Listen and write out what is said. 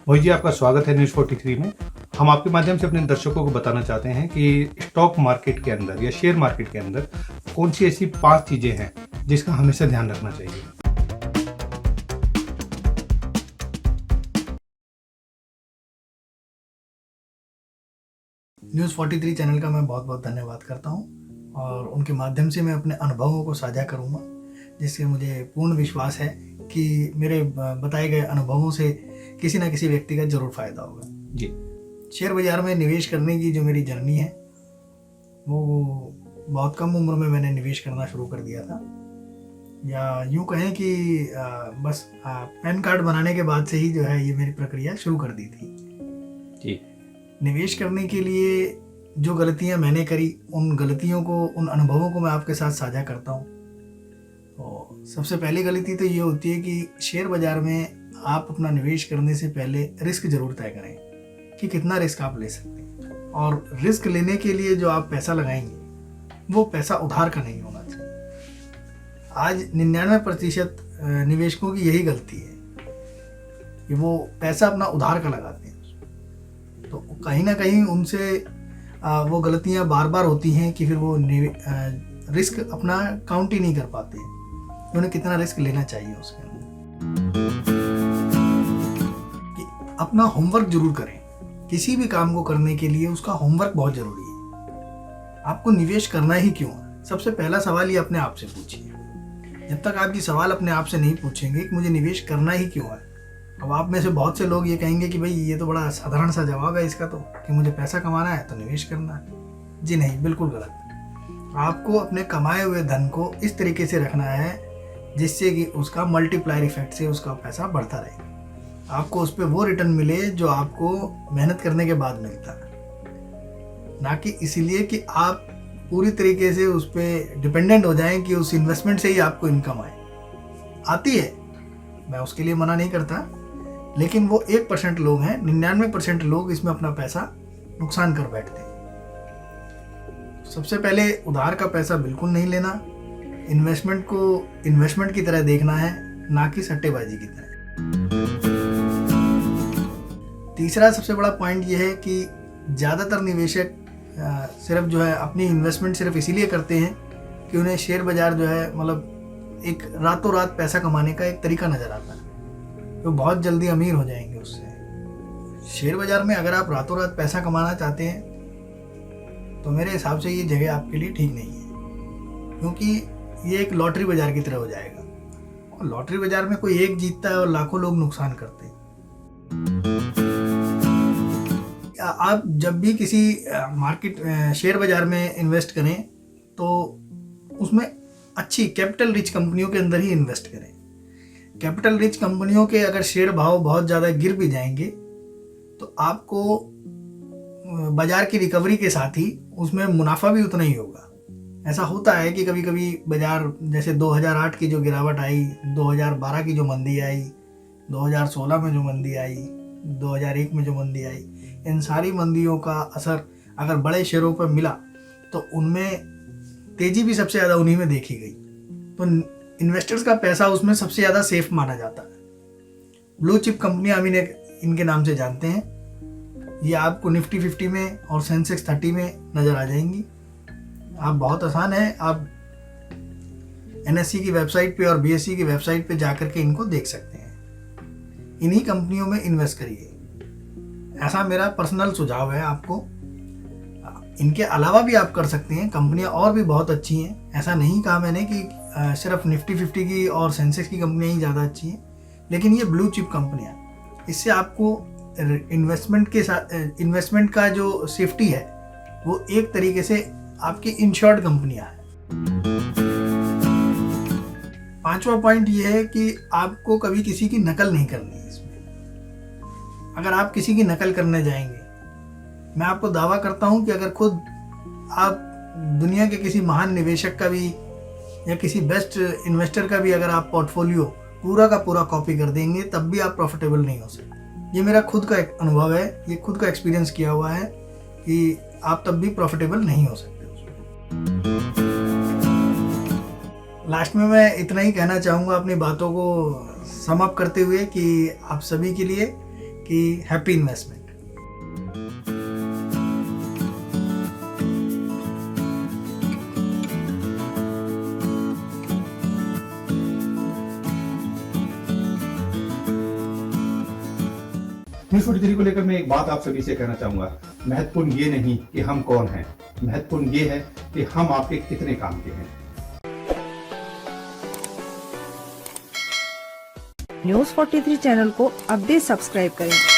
मोहित जी, आपका स्वागत है न्यूज़ 43 में। हम आपके माध्यम से अपने दर्शकों को बताना चाहते हैं कि स्टॉक मार्केट के अंदर या शेयर मार्केट के अंदर कौन सी ऐसी 5 चीज़ें हैं जिसका हमेशा ध्यान रखना चाहिए। न्यूज़ 43 चैनल का मैं बहुत बहुत धन्यवाद करता हूं और उनके माध्यम से मैं अपने अनुभवों को साझा करूंगा, जिससे मुझे पूर्ण विश्वास है कि मेरे बताए गए अनुभवों से किसी न किसी व्यक्ति का ज़रूर फ़ायदा होगा। जी। शेयर बाज़ार में निवेश करने की जो मेरी जर्नी है वो बहुत कम उम्र में मैंने निवेश करना शुरू कर दिया था, या यूँ कहें कि बस पैन कार्ड बनाने के बाद से ही जो है ये मेरी प्रक्रिया शुरू कर दी थी। जी। निवेश करने के लिए जो गलतियां मैंने करी, उन गलतियों को, उन अनुभवों को मैं आपके साथ साझा करता हूं। तो सबसे पहली गलती तो ये होती है कि शेयर बाज़ार में आप अपना निवेश करने से पहले रिस्क ज़रूर तय करें कि कितना रिस्क आप ले सकते हैं, और रिस्क लेने के लिए जो आप पैसा लगाएंगे वो पैसा उधार का नहीं होना चाहिए। आज 99% निवेशकों की यही गलती है कि वो पैसा अपना उधार का लगाते हैं। तो कहीं ना कहीं उनसे वो गलतियां बार बार होती हैं कि फिर वो रिस्क अपना काउंट ही नहीं कर पाते हैं कि उन्हें कितना रिस्क लेना चाहिए उसके अंदर। कि अपना होमवर्क जरूर करें। किसी भी काम को करने के लिए उसका होमवर्क बहुत ज़रूरी है। आपको निवेश करना ही क्यों है, सबसे पहला सवाल ये अपने आप से पूछिए। जब तक आप ये सवाल अपने आप से नहीं पूछेंगे कि मुझे निवेश करना ही क्यों है, अब आप में से बहुत से लोग ये कहेंगे कि भाई ये तो बड़ा साधारण सा जवाब है इसका, तो कि मुझे पैसा कमाना है तो निवेश करना है। जी नहीं, बिल्कुल गलत। आपको अपने कमाए हुए धन को इस तरीके से रखना है जिससे कि उसका मल्टीप्लायर इफेक्ट से उसका पैसा बढ़ता रहे, आपको उस पर वो रिटर्न मिले जो आपको मेहनत करने के बाद मिलता है, ना कि इसलिए कि आप पूरी तरीके से उस पर डिपेंडेंट हो जाएं कि उस इन्वेस्टमेंट से ही आपको इनकम आए। आती है, मैं उसके लिए मना नहीं करता, लेकिन वो 1% लोग हैं। 99% लोग इसमें अपना पैसा नुकसान कर बैठते हैं। सबसे पहले उधार का पैसा बिल्कुल नहीं लेना, इन्वेस्टमेंट को इन्वेस्टमेंट की तरह देखना है, ना कि सट्टेबाजी की तरह। तीसरा सबसे बड़ा पॉइंट ये है कि ज़्यादातर निवेशक सिर्फ जो है अपनी इन्वेस्टमेंट सिर्फ इसीलिए करते हैं कि उन्हें शेयर बाज़ार जो है मतलब एक रातों रात पैसा कमाने का एक तरीका नज़र आता है, तो बहुत जल्दी अमीर हो जाएंगे उससे। शेयर बाज़ार में अगर आप रातों रात पैसा कमाना चाहते हैं तो मेरे हिसाब से ये जगह आपके लिए ठीक नहीं है, क्योंकि ये एक लॉटरी बाज़ार की तरह हो जाएगा, और लॉटरी बाज़ार में कोई एक जीतता है और लाखों लोग नुकसान करते हैं। आप जब भी किसी मार्केट शेयर बाज़ार में इन्वेस्ट करें तो उसमें अच्छी कैपिटल रिच कंपनियों के अंदर ही इन्वेस्ट करें। कैपिटल रिच कंपनियों के अगर शेयर भाव बहुत ज़्यादा गिर भी जाएंगे तो आपको बाज़ार की रिकवरी के साथ ही उसमें मुनाफा भी उतना ही होगा। ऐसा होता है कि कभी कभी बाज़ार, जैसे 2008 की जो गिरावट आई, 2012 की जो मंदी आई, 2016 में जो मंदी आई, 2001 में जो मंदी आई, इन सारी मंदियों का असर अगर बड़े शेयरों पर मिला तो उनमें तेज़ी भी सबसे ज़्यादा उन्हीं में देखी गई। तो इन्वेस्टर्स का पैसा उसमें सबसे ज़्यादा सेफ माना जाता है। ब्लू चिप कंपनियां हम इनके नाम से जानते हैं। ये आपको निफ्टी 50 में और सेंसेक्स 30 में नज़र आ जाएंगी। आप बहुत आसान है, आप NSE की वेबसाइट पे और BSE की वेबसाइट पे जाकर के इनको देख सकते हैं। इन्हीं कंपनियों में इन्वेस्ट करिए, ऐसा मेरा पर्सनल सुझाव है आपको। इनके अलावा भी आप कर सकते हैं, कंपनियां और भी बहुत अच्छी हैं। ऐसा नहीं कहा मैंने कि सिर्फ निफ्टी 50 की और सेंसेक्स की कंपनियां ही ज़्यादा अच्छी हैं, लेकिन ये ब्लू चिप कंपनियां, इससे आपको इन्वेस्टमेंट के साथ इन्वेस्टमेंट का जो सेफ्टी है वो एक तरीके से आपकी इंश्योर्ड कंपनियां हैं। 5वां पॉइंट ये है कि आपको कभी किसी की नकल नहीं करनी है इसमें। अगर आप किसी की नकल करने जाएंगे, मैं आपको दावा करता हूं कि अगर खुद आप दुनिया के किसी महान निवेशक का भी या किसी बेस्ट इन्वेस्टर का भी अगर आप पोर्टफोलियो पूरा का पूरा कॉपी कर देंगे, तब भी आप प्रॉफिटेबल नहीं हो सकते। ये मेरा खुद का एक अनुभव है, ये खुद का एक्सपीरियंस किया हुआ है कि आप तब भी प्रॉफिटेबल नहीं हो सकते उसमें। लास्ट में मैं इतना ही कहना चाहूँगा अपनी बातों को सम अप करते हुए कि आप सभी के लिए कि हैप्पी इन्वेस्टमेंट। न्यूज़ 43 को लेकर मैं एक बात आप सभी से कहना चाहूंगा, महत्वपूर्ण ये नहीं कि हम कौन हैं, महत्वपूर्ण ये है कि हम आपके कितने काम के हैं। न्यूज़ 43 चैनल को अब भी सब्सक्राइब करें